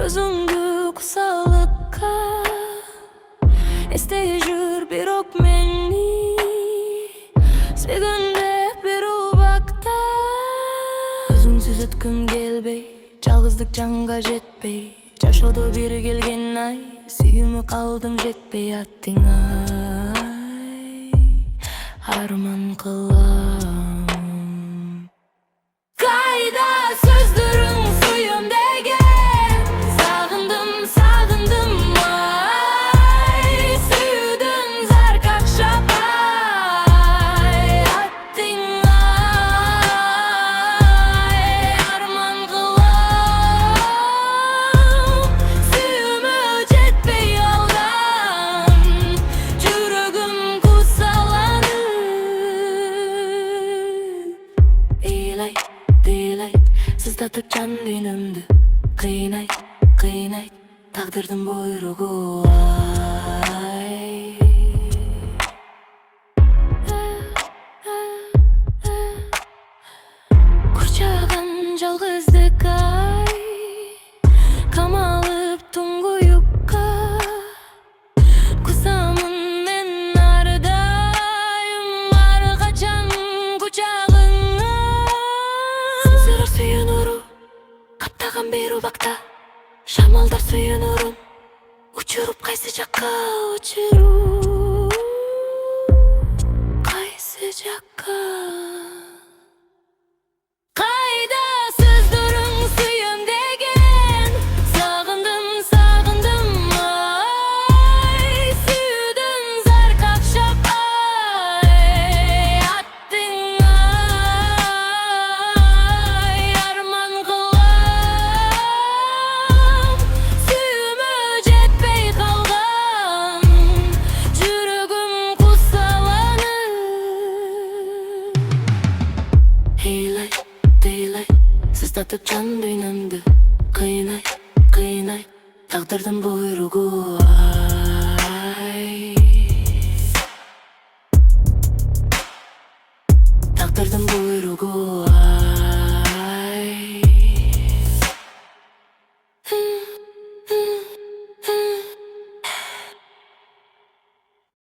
Özüңdү кусалыкка эстей жүр бирок мени сүйгөндө бир убакта. Өзүңсүз өткүм келбей, жалгыздык жанга жетпей, жашоодо бир келген ай, сүйүүмө калдым жетпей аттыңа арман кылам. Кайда сөздөрүң сүйөм деген, сагындым сагындым ай, сүйүүдөн зар какшап ай, аттыңа арман кылам. Сүйүүмө жетпей калган жүрөгүм кусаланып, ыйлайт ыйлайт сыздатып жан дүйнөмдү, кыйнайт кыйнайт тагдырдын буйругу ай. Курчаган жалгыздык ай, камалып туңгуюкка, кусамын мен ардайым ар качан кучагыңа. Сызыр сүйүнүрү каптаган бир убакта, шамалдар сүйүнүрүн учуруп кайсы жакка учуруп, кайсы жакка. Кайда сөздөрүң сүйөм деген, сагындым сагындым ай, сүйүүдөн зар какшап ай, аттыңа арман кылам. Сүйүүмө жетпей калган жүрөгүм кусаланып, ыйлайт ыйлайт сыздатып жан дүйнөмдү, кыйнайт кыйнайт тагдырдын буйругу ай, тагдырдын буйругу